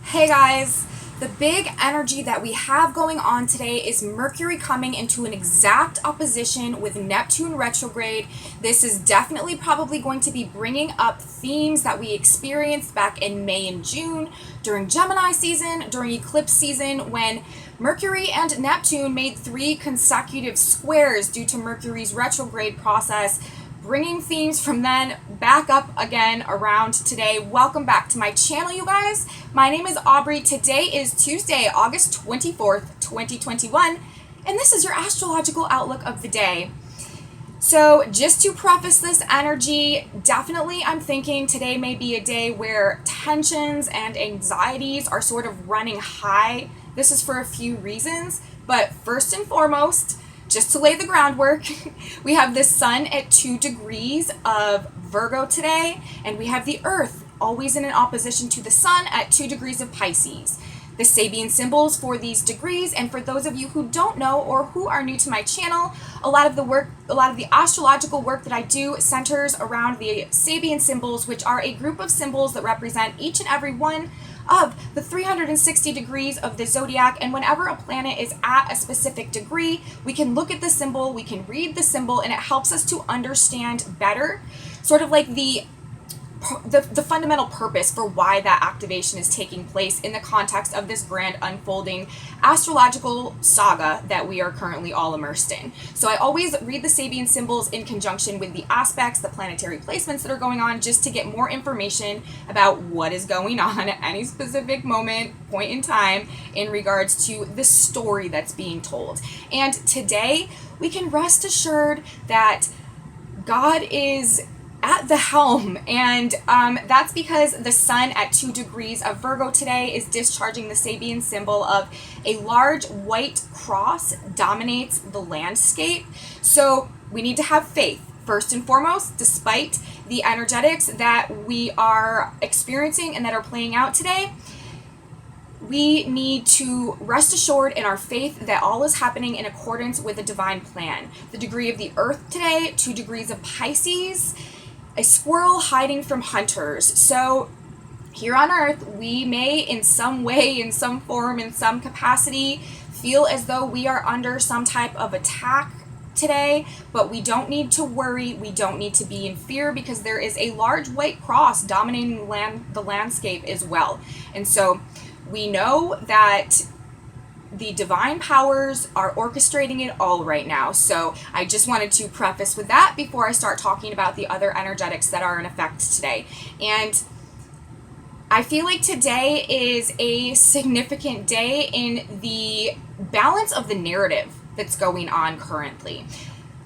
Hey guys, the big energy that we have going on today is Mercury coming into an exact opposition with Neptune retrograde. This is definitely probably going to be bringing up themes that we experienced back in May and June during Gemini season, during eclipse season, when Mercury and Neptune made 3 consecutive squares due to Mercury's retrograde process, bringing themes from then back up again around today. Welcome back to my channel, you guys. My name is Aubrey. Today is Tuesday, August 24th, 2021, and this is your astrological outlook of the day. So just to preface this energy, definitely I'm thinking today may be a day where tensions and anxieties are sort of running high. This is for a few reasons, but first and foremost, just to lay the groundwork, we have the sun at 2 degrees of Virgo today, and we have the earth always in an opposition to the sun at 2 degrees of Pisces. The Sabian symbols for these degrees, and for those of you who don't know or who are new to my channel, a lot of the astrological work that I do centers around the Sabian symbols, which are a group of symbols that represent each and every one of the 360 degrees of the zodiac. And whenever a planet is at a specific degree, we can look at the symbol, we can read the symbol, and it helps us to understand better sort of like the fundamental purpose for why that activation is taking place in the context of this grand unfolding astrological saga that we are currently all immersed in. So I always read the Sabian symbols in conjunction with the aspects, the planetary placements that are going on, just to get more information about what is going on at any specific point in time in regards to the story that's being told. And today we can rest assured that God is at the helm, and that's because the sun at 2 degrees of Virgo today is discharging the Sabian symbol of a large white cross dominates the landscape. So we need to have faith first and foremost, despite the energetics that we are experiencing and that are playing out today. We need to rest assured in our faith that all is happening in accordance with the divine plan. The degree of the earth today, 2 degrees of Pisces, a squirrel hiding from hunters. So here on earth, we may in some way, in some form, in some capacity, feel as though we are under some type of attack today, but we don't need to worry. We don't need to be in fear, because there is a large white cross dominating the landscape as well. And so we know that the divine powers are orchestrating it all right now. So I just wanted to preface with that before I start talking about the other energetics that are in effect today. And I feel like today is a significant day in the balance of the narrative that's going on currently.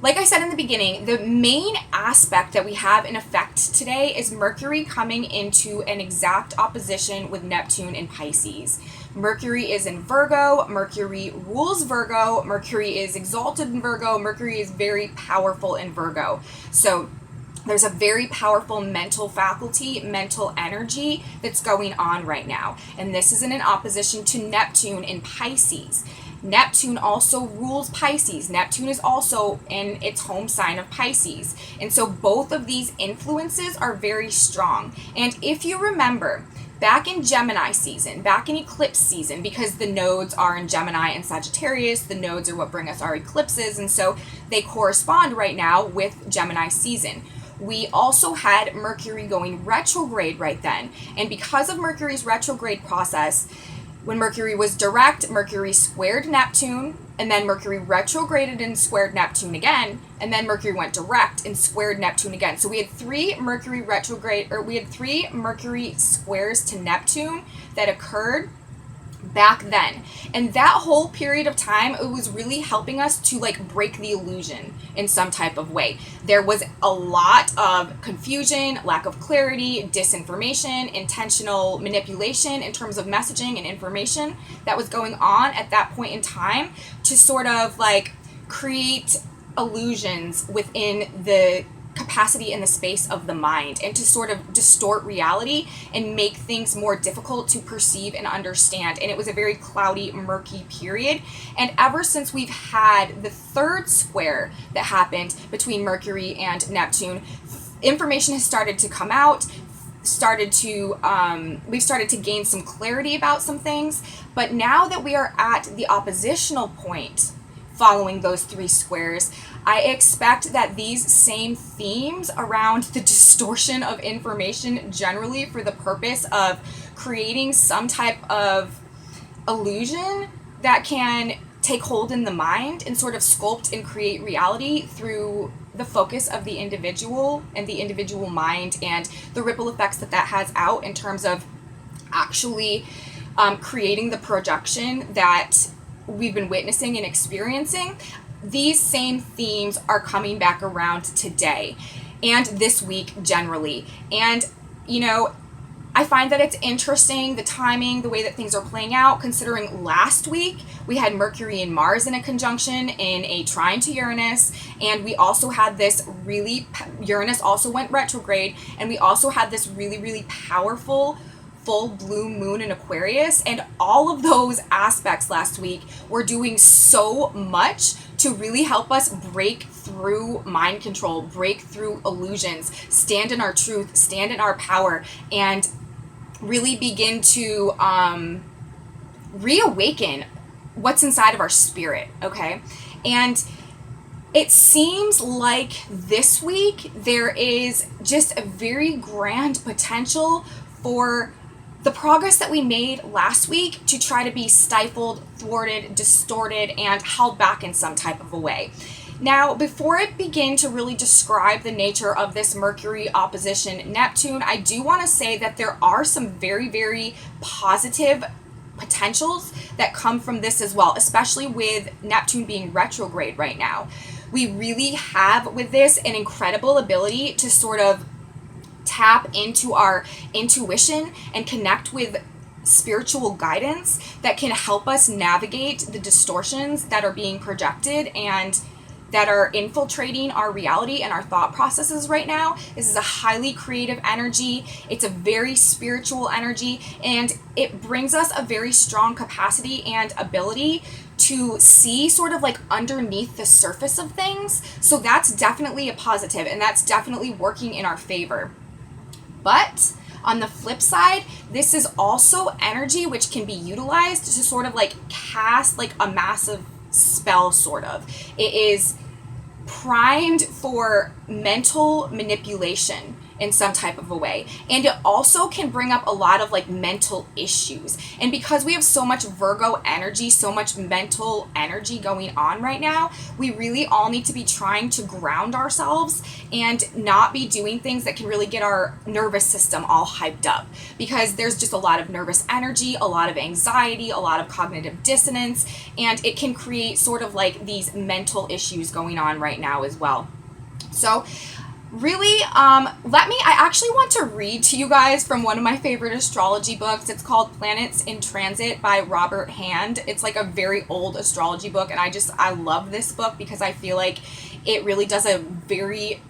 Like I said in the beginning, the main aspect that we have in effect today is Mercury coming into an exact opposition with Neptune in Pisces. Mercury is in Virgo, Mercury rules Virgo, Mercury is exalted in Virgo, Mercury is very powerful in Virgo. So there's a very powerful mental faculty, mental energy that's going on right now. And this is in an opposition to Neptune in Pisces. Neptune also rules Pisces. Neptune is also in its home sign of Pisces. And so both of these influences are very strong. And if you remember, back in Gemini season, back in eclipse season, because the nodes are in Gemini and Sagittarius, the nodes are what bring us our eclipses, and so they correspond right now with Gemini season. We also had Mercury going retrograde right then. And because of Mercury's retrograde process, when Mercury was direct, Mercury squared Neptune, and then Mercury retrograded and squared Neptune again, and then Mercury went direct and squared Neptune again. So we had 3 Mercury Mercury squares to Neptune that occurred back then. And that whole period of time, it was really helping us to break the illusion in some type of way. There was a lot of confusion, lack of clarity, disinformation, intentional manipulation in terms of messaging and information that was going on at that point in time to sort of create illusions within the capacity in the space of the mind, and to sort of distort reality and make things more difficult to perceive and understand. And it was a very cloudy, murky period. And ever since we've had the 3rd square that happened between Mercury and Neptune, information has started to come out. started to gain some clarity about some things. But now that we are at the oppositional point following those 3 squares, I expect that these same themes around the distortion of information generally for the purpose of creating some type of illusion that can take hold in the mind and sort of sculpt and create reality through the focus of the individual and the individual mind, and the ripple effects that has out in terms of actually creating the projection that we've been witnessing and experiencing. These same themes are coming back around today and this week generally. And, you know, I find that it's interesting, the timing, the way that things are playing out, considering last week we had Mercury and Mars in a conjunction in a trine to Uranus, and we also had this Uranus also went retrograde, and we also had this really, really powerful full blue moon in Aquarius, and all of those aspects last week were doing so much to really help us break through mind control, break through illusions, stand in our truth, stand in our power, and really begin to reawaken what's inside of our spirit, okay? And it seems like this week there is just a very grand potential for the progress that we made last week to try to be stifled, thwarted, distorted, and held back in some type of a way. Now, before I begin to really describe the nature of this Mercury opposition Neptune, I do want to say that there are some very, very positive potentials that come from this as well, especially with Neptune being retrograde right now. We really have with this an incredible ability to sort of tap into our intuition and connect with spiritual guidance that can help us navigate the distortions that are being projected and that are infiltrating our reality and our thought processes right now. This is a highly creative energy. It's a very spiritual energy, and it brings us a very strong capacity and ability to see sort of like underneath the surface of things. So that's definitely a positive, and that's definitely working in our favor. But on the flip side, this is also energy which can be utilized to sort of like cast like a massive spell, sort of. It is primed for mental manipulation in some type of a way, and it also can bring up a lot of like mental issues. And because we have so much Virgo energy, so much mental energy going on right now, we really all need to be trying to ground ourselves and not be doing things that can really get our nervous system all hyped up, because there's just a lot of nervous energy, a lot of anxiety, a lot of cognitive dissonance, and it can create sort of like these mental issues going on right now as well. So really, I actually want to read to you guys from one of my favorite astrology books. It's called Planets in Transit by Robert Hand. It's like a very old astrology book, and I love this book because I feel like it really does a very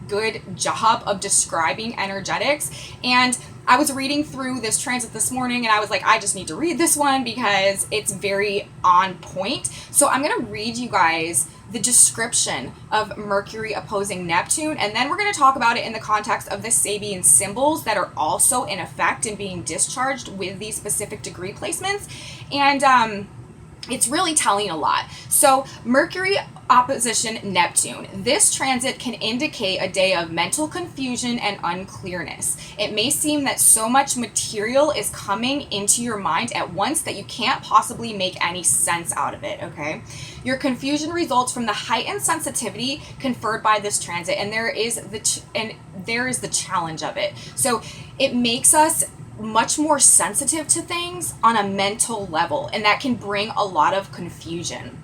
good job of describing energetics. And I was reading through this transit this morning, and I was like, I just need to read this one because it's very on point. So I'm going to read you guys the description of Mercury opposing Neptune, and then we're going to talk about it in the context of the Sabian symbols that are also in effect and being discharged with these specific degree placements. And it's really telling a lot. So Mercury opposition Neptune. This transit can indicate a day of mental confusion and unclearness. It may seem that so much material is coming into your mind at once that you can't possibly make any sense out of it, okay? Your confusion results from the heightened sensitivity conferred by this transit, and there is the challenge of it. So it makes us much more sensitive to things on a mental level, and that can bring a lot of confusion.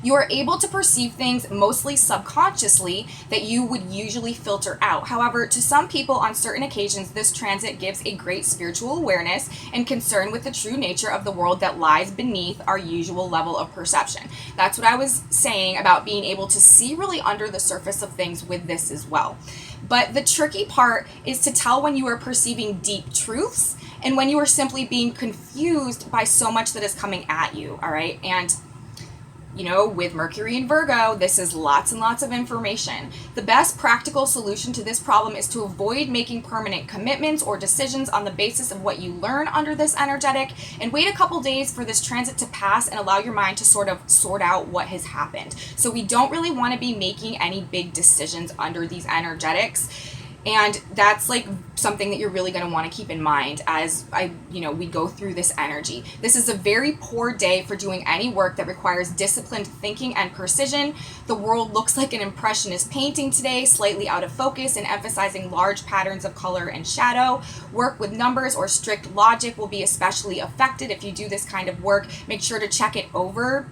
You are able to perceive things mostly subconsciously that you would usually filter out. However, to some people on certain occasions, this transit gives a great spiritual awareness and concern with the true nature of the world that lies beneath our usual level of perception. That's what I was saying about being able to see really under the surface of things with this as well. But the tricky part is to tell when you are perceiving deep truths and when you are simply being confused by so much that is coming at you, all right? And with Mercury and Virgo, this is lots and lots of information. The best practical solution to this problem is to avoid making permanent commitments or decisions on the basis of what you learn under this energetic, and wait a couple days for this transit to pass and allow your mind to sort of sort out what has happened. So we don't really want to be making any big decisions under these energetics. And that's like something that you're really going to want to keep in mind as we go through this energy. This is a very poor day for doing any work that requires disciplined thinking and precision. The world looks like an impressionist painting today, slightly out of focus and emphasizing large patterns of color and shadow. Work with numbers or strict logic will be especially affected if you do this kind of work. Make sure to check it over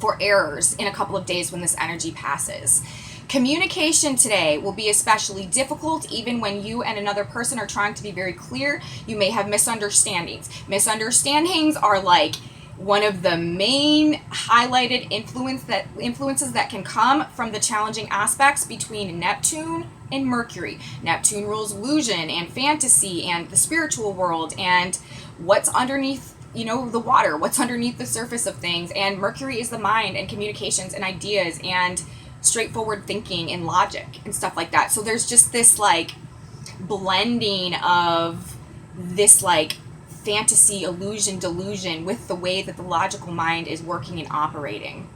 for errors in a couple of days when this energy passes. Communication today will be especially difficult, even when you and another person are trying to be very clear. You may have misunderstandings. Misunderstandings are like one of the main highlighted influences that can come from the challenging aspects between Neptune and Mercury. Neptune rules illusion and fantasy and the spiritual world and what's underneath the water, what's underneath the surface of things. And Mercury is the mind and communications and ideas and straightforward thinking and logic and stuff like that. So there's just this like blending of this like fantasy, illusion, delusion with the way that the logical mind is working and operating.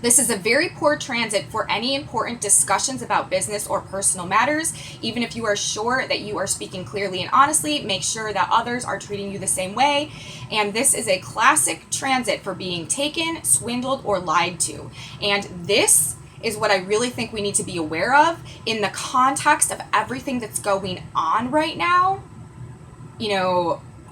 This is a very poor transit for any important discussions about business or personal matters. Even if you are sure that you are speaking clearly and honestly, make sure that others are treating you the same way. And this is a classic transit for being taken, swindled, or lied to. And this is what I really think we need to be aware of in the context of everything that's going on right now.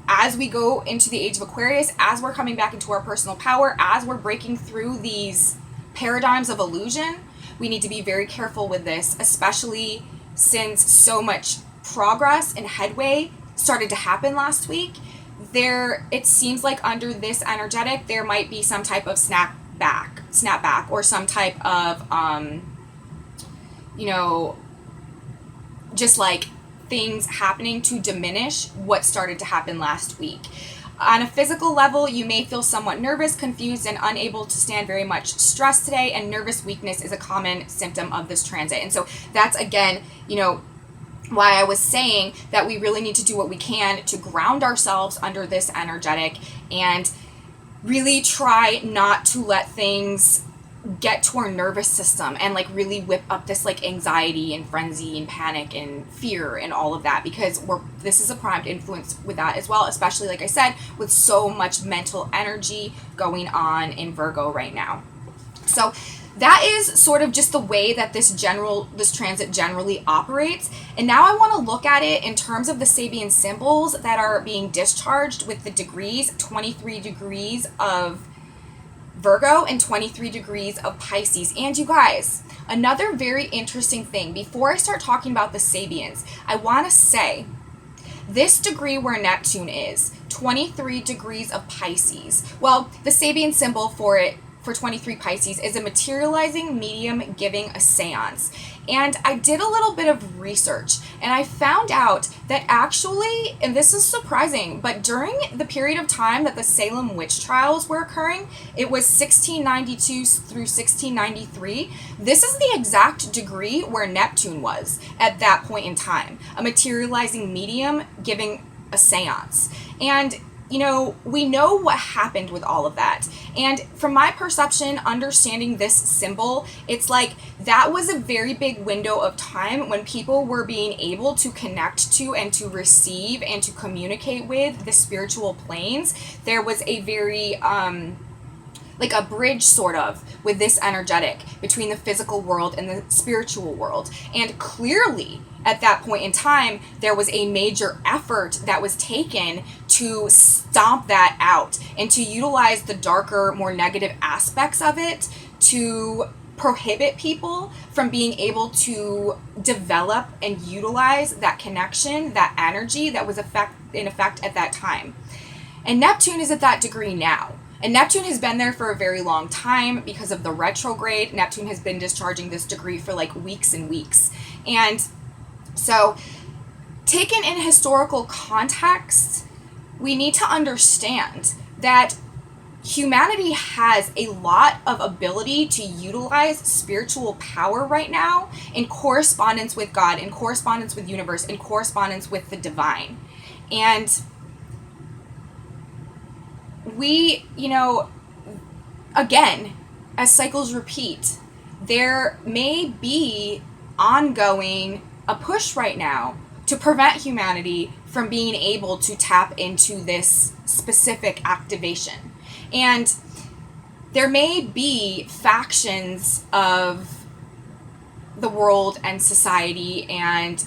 As we go into the age of Aquarius, as we're coming back into our personal power, as we're breaking through these paradigms of illusion, we need to be very careful with this, especially since so much progress and headway started to happen last week. It seems like under this energetic, there might be some type of snapback or some type of just like things happening to diminish what started to happen last week. On a physical level, you may feel somewhat nervous, confused, and unable to stand very much stress today, and nervous weakness is a common symptom of this transit. And so that's, again, why I was saying that we really need to do what we can to ground ourselves under this energetic and really try not to let things get to our nervous system and like really whip up this like anxiety and frenzy and panic and fear and all of that, because this is a primed influence with that as well, especially like I said, with so much mental energy going on in Virgo right now. So that is sort of just the way that this transit generally operates. And now I want to look at it in terms of the Sabian symbols that are being discharged with the degrees, 23 degrees of Virgo and 23 degrees of Pisces. And you guys, another very interesting thing, before I start talking about the Sabians, I want to say this degree where Neptune is, 23 degrees of Pisces. Well, the Sabian symbol for 23 Pisces is a materializing medium giving a seance. And I did a little bit of research and I found out that actually, and this is surprising, but during the period of time that the Salem witch trials were occurring, it was 1692 through 1693. This is the exact degree where Neptune was at that point in time, a materializing medium giving a seance. And we know what happened with all of that. And from my perception, understanding this symbol, it's like that was a very big window of time when people were being able to connect to and to receive and to communicate with the spiritual planes. There was a very like a bridge sort of with this energetic between the physical world and the spiritual world. And clearly at that point in time, there was a major effort that was taken to stomp that out and to utilize the darker, more negative aspects of it to prohibit people from being able to develop and utilize that connection, that energy that was in effect at that time. And Neptune is at that degree now. And Neptune has been there for a very long time because of the retrograde. Neptune has been discharging this degree for like weeks and weeks. And so, taken in historical context, we need to understand that humanity has a lot of ability to utilize spiritual power right now in correspondence with God, in correspondence with universe, in correspondence with the divine. And we, again, as cycles repeat, there may be ongoing a push right now to prevent humanity from being able to tap into this specific activation. And there may be factions of the world and society and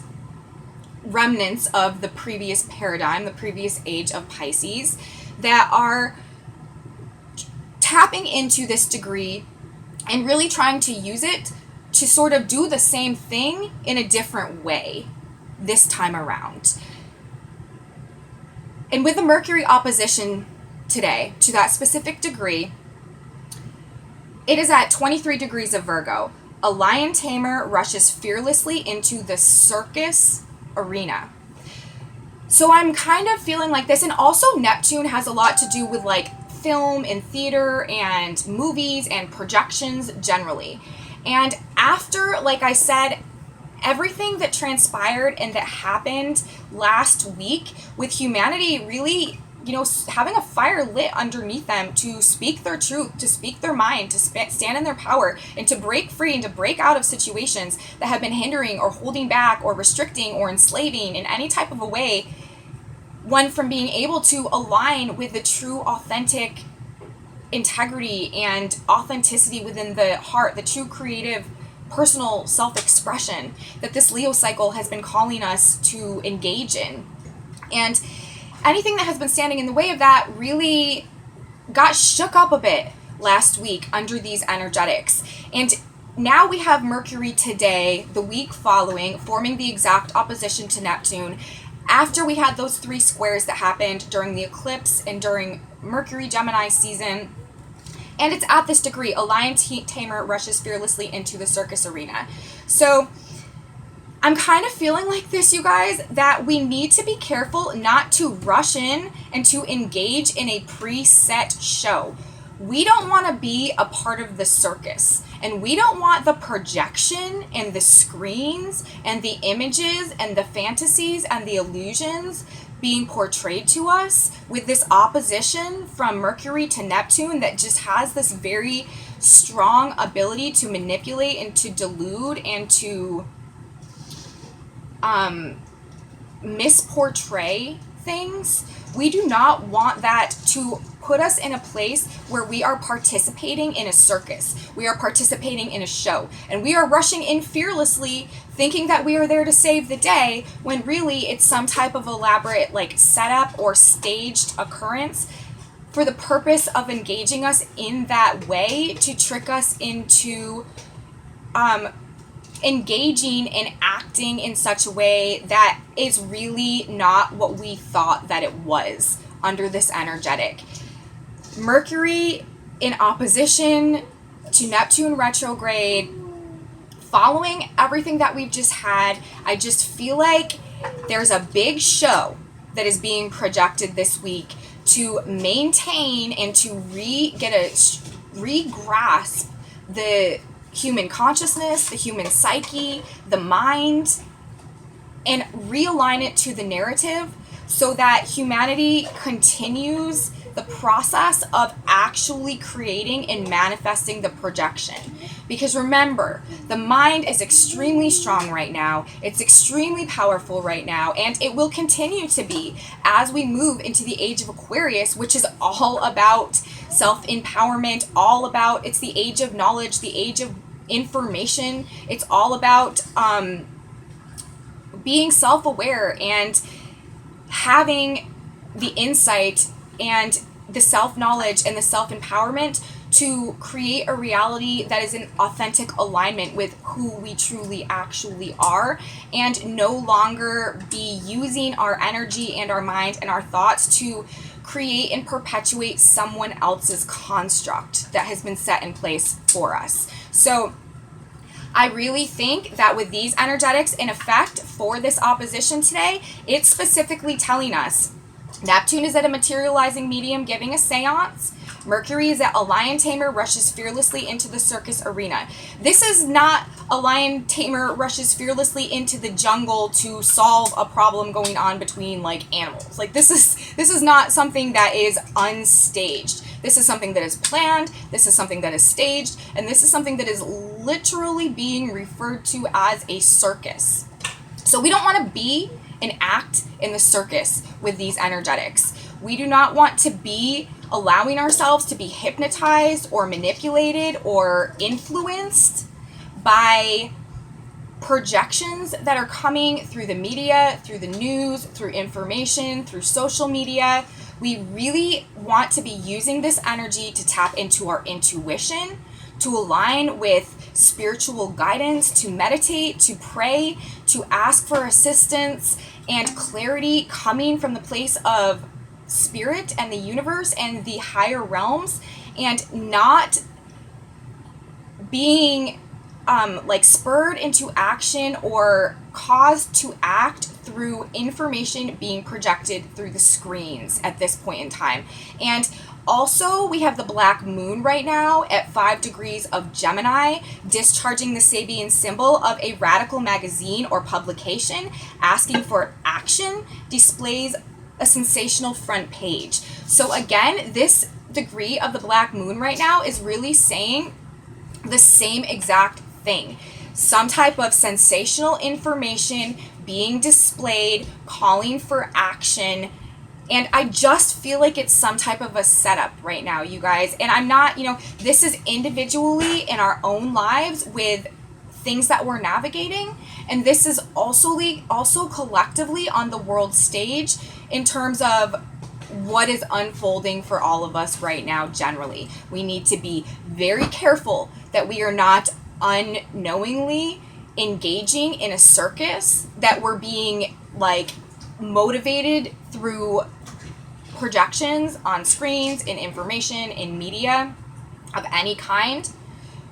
remnants of the previous paradigm, the previous age of Pisces, that are tapping into this degree and really trying to use it to sort of do the same thing in a different way this time around. And with the Mercury opposition today to that specific degree, it is at 23 degrees of Virgo. A lion tamer rushes fearlessly into the circus arena. So I'm kind of feeling like this. And also Neptune has a lot to do with like film and theater and movies and projections generally. And after, like I said, everything that transpired and that happened last week with humanity really, having a fire lit underneath them to speak their truth, to speak their mind, to stand in their power, and to break free and to break out of situations that have been hindering or holding back or restricting or enslaving in any type of a way, one from being able to align with the true authentic integrity and authenticity within the heart, the true creative personal self-expression that this Leo cycle has been calling us to engage in. And anything that has been standing in the way of that really got shook up a bit last week under these energetics. And now we have Mercury today, the week following, forming the exact opposition to Neptune, after we had those 3 squares that happened during the eclipse and during Mercury Gemini season. And it's at this degree. A lion tamer rushes fearlessly into the circus arena. So I'm kind of feeling like this, you guys, that we need to be careful not to rush in and to engage in a preset show. We don't want to be a part of the circus, and we don't want the projection and the screens and the images and the fantasies and the illusions being portrayed to us with this opposition from Mercury to Neptune that just has this very strong ability to manipulate and to delude and to misportray things. We do not want that to put us in a place where we are participating in a circus. We are participating in a show. And we are rushing in fearlessly, thinking that we are there to save the day, when really it's some type of elaborate setup or staged occurrence for the purpose of engaging us in that way to trick us into engaging and acting in such a way that is really not what we thought that it was under this energetic. Mercury in opposition to Neptune retrograde, following everything that we've just had, I just feel like there's a big show that is being projected this week to maintain and to re-grasp the human consciousness, the human psyche, the mind, and realign it to the narrative so that humanity continues the process of actually creating and manifesting the projection. Because remember, the mind is extremely strong right now, it's extremely powerful right now, and it will continue to be as we move into the age of Aquarius, which is all about self-empowerment, all about, it's the age of knowledge, the age of information. It's all about being self-aware and having the insight and the self-knowledge and the self-empowerment to create a reality that is in authentic alignment with who we truly actually are, and no longer be using our energy and our mind and our thoughts to create and perpetuate someone else's construct that has been set in place for us. So I really think that with these energetics in effect for this opposition today, it's specifically telling us Neptune is at a materializing medium giving a seance. Mercury is that a lion tamer rushes fearlessly into the circus arena. This is not a lion tamer rushes fearlessly into the jungle to solve a problem going on between like animals. Like this is not something that is unstaged. This is something that is planned, this is something that is staged, and this is something that is literally being referred to as a circus. So we don't want to be an act in the circus with these energetics. We do not want to be allowing ourselves to be hypnotized or manipulated or influenced by projections that are coming through the media, through the news, through information, through social media. We really want to be using this energy to tap into our intuition, to align with spiritual guidance, to meditate, to pray, to ask for assistance and clarity coming from the place of spirit and the universe and the higher realms, and not being like spurred into action or caused to act through information being projected through the screens at this point in time. And also, we have the black moon right now at 5 degrees of Gemini, discharging the Sabian symbol of a radical magazine or publication, asking for action, displays a sensational front page. So again, this degree of the black moon right now is really saying the same exact thing. Some type of sensational information being displayed, calling for action. And I just feel like it's some type of a setup right now, you guys. And I'm not, this is individually in our own lives with things that we're navigating. And this is also collectively on the world stage in terms of what is unfolding for all of us right now generally. We need to be very careful that we are not unknowingly engaging in a circus, that we're being like motivated through projections on screens, in information, in media of any kind.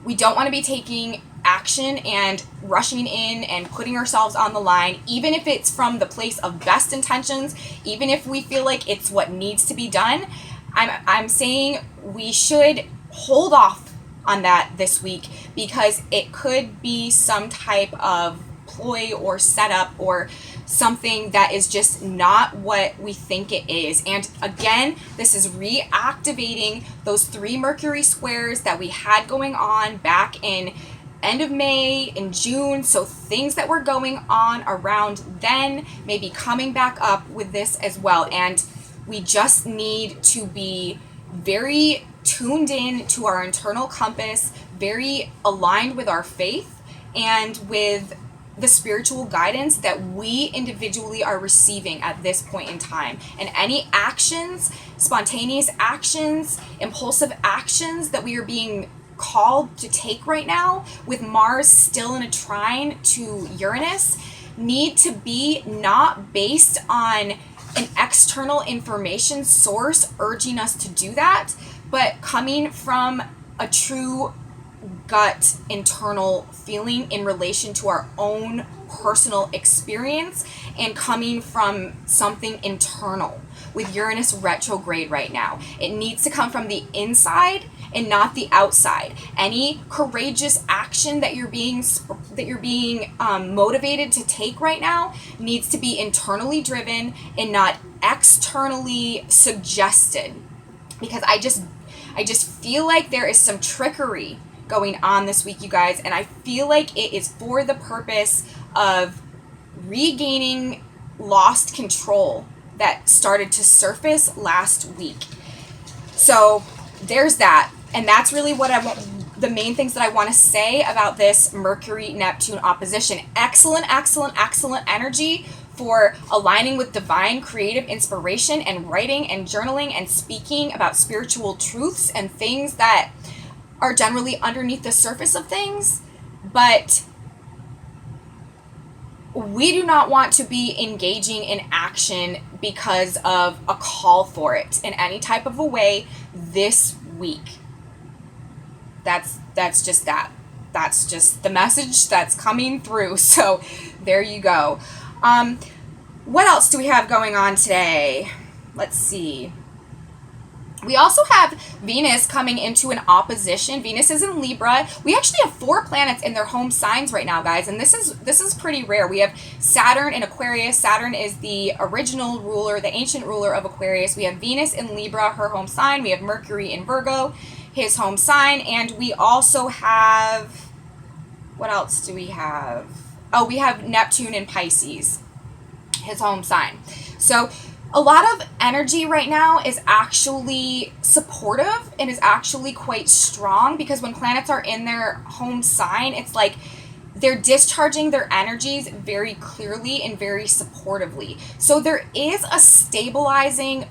We don't want to be taking action and rushing in and putting ourselves on the line, even if it's from the place of best intentions, even if we feel like it's what needs to be done. I'm saying we should hold off on that this week, because it could be some type of ploy or setup or something that is just not what we think it is. And again, this is reactivating those 3 Mercury squares that we had going on back in end of May, in June. So things that were going on around then may be coming back up with this as well. And we just need to be very tuned in to our internal compass, very aligned with our faith and with the spiritual guidance that we individually are receiving at this point in time. And any actions, spontaneous actions, impulsive actions that we are being called to take right now, with Mars still in a trine to Uranus, need to be not based on an external information source urging us to do that, but coming from a true gut internal feeling in relation to our own personal experience, and coming from something internal. With Uranus retrograde right now, it needs to come from the inside and not the outside. Any courageous action that you're being motivated to take right now needs to be internally driven and not externally suggested, because I just feel like there is some trickery going on this week, you guys, and I feel like it is for the purpose of regaining lost control that started to surface last week. So there's that, and that's really what I want, the main things that I want to say about this Mercury-Neptune opposition. Excellent energy for aligning with divine creative inspiration and writing and journaling and speaking about spiritual truths and things that are generally underneath the surface of things. But we do not want to be engaging in action because of a call for it in any type of a way this week. That's just that. That's just the message that's coming through. So there you go. What else do we have going on today? Let's see. We also have Venus coming into an opposition. Venus is in Libra. We actually have 4 planets in their home signs right now, guys, and this is pretty rare. We have Saturn in Aquarius. Saturn is the original ruler, the ancient ruler of Aquarius. We have Venus in Libra, her home sign. We have Mercury in Virgo, his home sign, and we also have, what else do we have? Oh, we have Neptune in Pisces, his home sign. So a lot of energy right now is actually supportive and is actually quite strong, because when planets are in their home sign, it's like they're discharging their energies very clearly and very supportively. So there is a stabilizing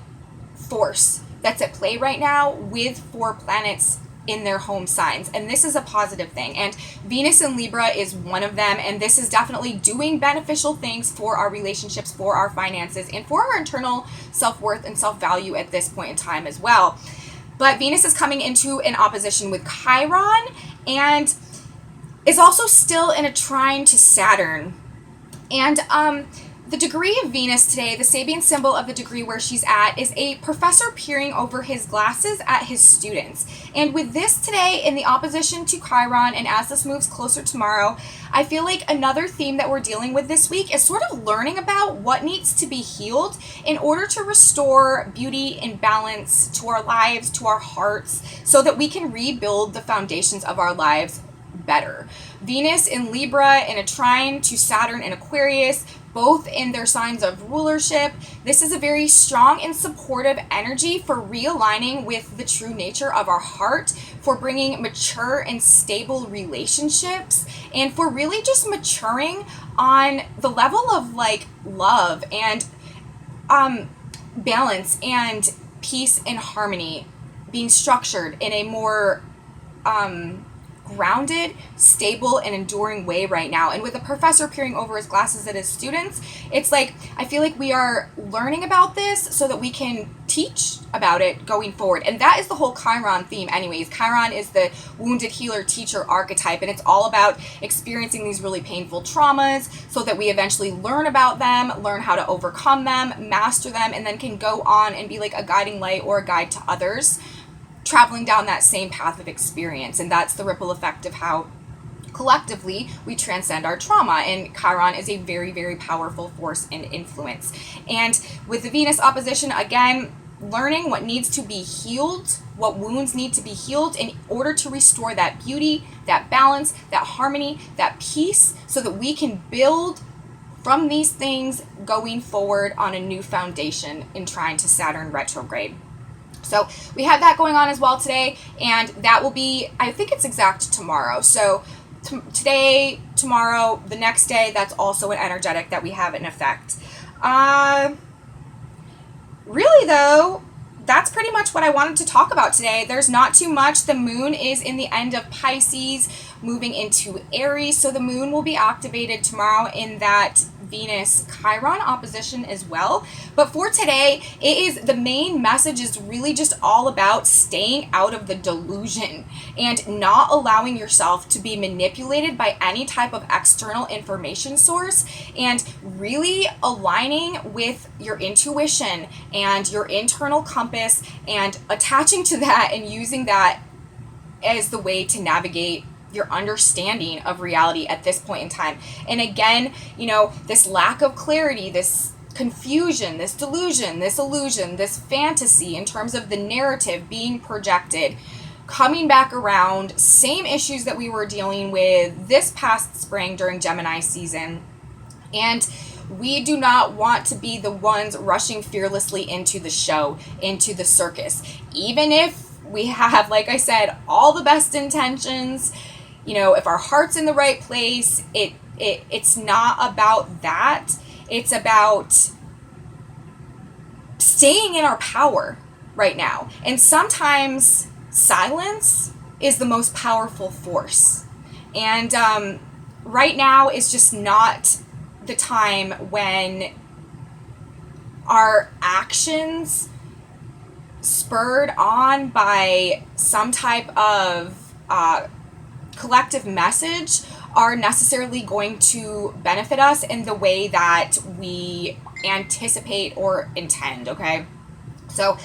force that's at play right now with 4 planets in their home signs, and this is a positive thing, and Venus in Libra is one of them, and this is definitely doing beneficial things for our relationships, for our finances, and for our internal self-worth and self-value at this point in time as well. But Venus is coming into an opposition with Chiron and is also still in a trine to Saturn, and the degree of Venus today, the Sabian symbol of the degree where she's at, is a professor peering over his glasses at his students. And with this today in the opposition to Chiron, and as this moves closer tomorrow, I feel like another theme that we're dealing with this week is sort of learning about what needs to be healed in order to restore beauty and balance to our lives, to our hearts, so that we can rebuild the foundations of our lives better. Venus in Libra in a trine to Saturn in Aquarius, both in their signs of rulership. This is a very strong and supportive energy for realigning with the true nature of our heart, for bringing mature and stable relationships, and for really just maturing on the level of like love and balance and peace and harmony, being structured in a more grounded, stable, and enduring way right now. And with a professor peering over his glasses at his students, it's like, I feel like we are learning about this so that we can teach about it going forward. And that is the whole Chiron theme anyways. Chiron is the wounded healer teacher archetype, and it's all about experiencing these really painful traumas so that we eventually learn about them, learn how to overcome them, master them, and then can go on and be like a guiding light or a guide to others, traveling down that same path of experience. And that's the ripple effect of how collectively we transcend our trauma. And Chiron is a very, very powerful force and influence. And with the Venus opposition, again, learning what needs to be healed, what wounds need to be healed in order to restore that beauty, that balance, that harmony, that peace, so that we can build from these things going forward on a new foundation in trine to Saturn retrograde. So we have that going on as well today, and that will be, I think it's exact tomorrow. So today, tomorrow, the next day, that's also an energetic that we have in effect. Really though, that's pretty much what I wanted to talk about today. There's not too much. The moon is in the end of Pisces, moving into Aries. So the moon will be activated tomorrow in that Venus Chiron opposition as well. But for today, the main message is really just all about staying out of the delusion and not allowing yourself to be manipulated by any type of external information source, and really aligning with your intuition and your internal compass and attaching to that and using that as the way to navigate your understanding of reality at this point in time. And again, this lack of clarity, this confusion, this delusion, this illusion, this fantasy in terms of the narrative being projected, coming back around, same issues that we were dealing with this past spring during Gemini season. And we do not want to be the ones rushing fearlessly into the show, into the circus. Even if we have, like I said, all the best intentions, if our heart's in the right place, it's not about that. It's about staying in our power right now. And sometimes silence is the most powerful force. And right now is just not the time when our actions, spurred on by some type of collective message, are necessarily going to benefit us in the way that we anticipate or intend, okay? So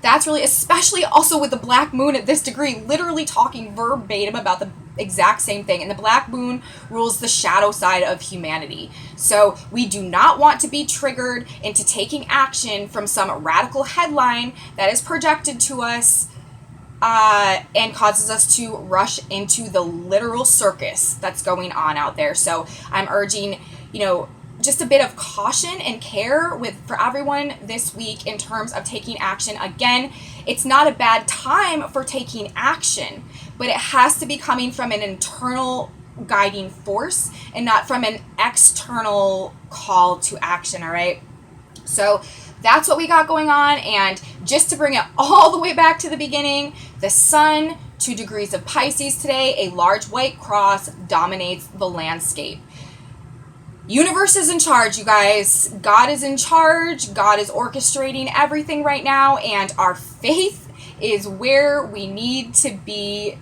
that's really, especially also with the black moon at this degree, literally talking verbatim about the exact same thing. And the black moon rules the shadow side of humanity. So we do not want to be triggered into taking action from some radical headline that is projected to us and causes us to rush into the literal circus that's going on out there. So I'm urging, just a bit of caution and care for everyone this week in terms of taking action. Again, it's not a bad time for taking action, but it has to be coming from an internal guiding force and not from an external call to action, all right? So that's what we got going on. And just to bring it all the way back to the beginning, the sun, 2 degrees of Pisces today, a large white cross dominates the landscape. Universe is in charge, you guys. God is in charge. God is orchestrating everything right now, and our faith is where we need to be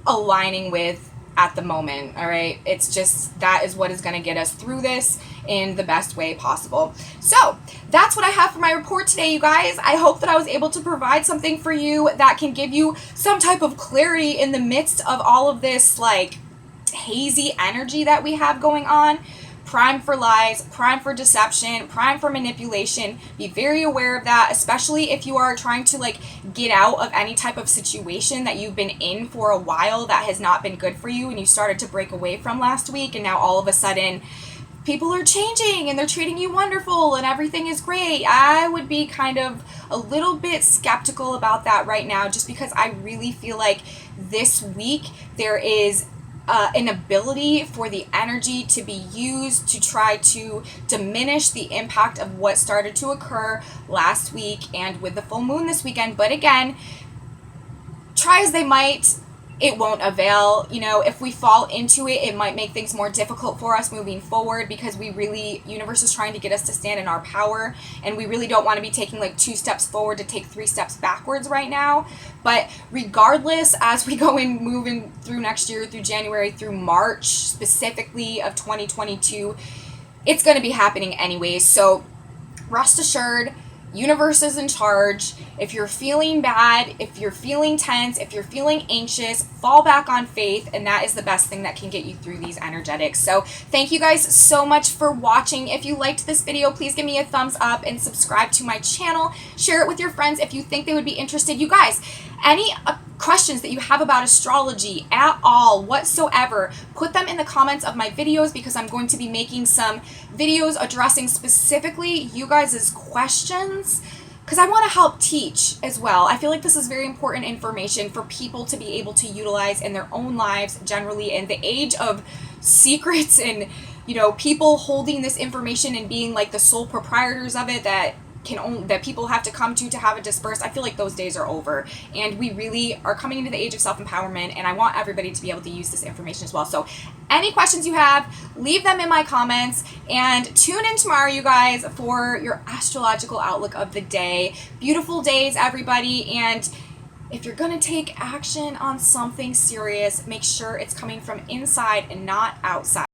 aligning with at the moment, all right? It's just, that is what is going to get us through this in the best way possible. So that's what I have for my report today, you guys. I hope that I was able to provide something for you that can give you some type of clarity in the midst of all of this like hazy energy that we have going on. Prime for lies, prime for deception, prime for manipulation. Be very aware of that, especially if you are trying to like get out of any type of situation that you've been in for a while that has not been good for you and you started to break away from last week, and now all of a sudden people are changing and they're treating you wonderful and everything is great. I would be kind of a little bit skeptical about that right now, just because I really feel like this week there is an ability for the energy to be used to try to diminish the impact of what started to occur last week and with the full moon this weekend. But again, try as they might, it won't avail. If we fall into it, it might make things more difficult for us moving forward, because universe is trying to get us to stand in our power, and we really don't want to be taking like 2 steps forward to take 3 steps backwards right now. But regardless, as we go in moving through next year, through January, through March specifically of 2022, it's going to be happening anyways. So rest assured, universe is in charge. If you're feeling bad, if you're feeling tense, if you're feeling anxious, fall back on faith, and that is the best thing that can get you through these energetics. So thank you guys so much for watching. If you liked this video, please give me a thumbs up and subscribe to my channel. Share it with your friends if you think they would be interested. You guys, any questions that you have about astrology at all whatsoever, put them in the comments of my videos, because I'm going to be making some videos addressing specifically you guys' questions, because I want to help teach as well. I feel like this is very important information for people to be able to utilize in their own lives generally, in the age of secrets and people holding this information and being like the sole proprietors of it that people have to come to have it dispersed. I feel like those days are over, and we really are coming into the age of self-empowerment, and I want everybody to be able to use this information as well. So any questions you have, leave them in my comments, and tune in tomorrow, you guys, for your astrological outlook of the day. Beautiful days, everybody, and if you're going to take action on something serious, make sure it's coming from inside and not outside.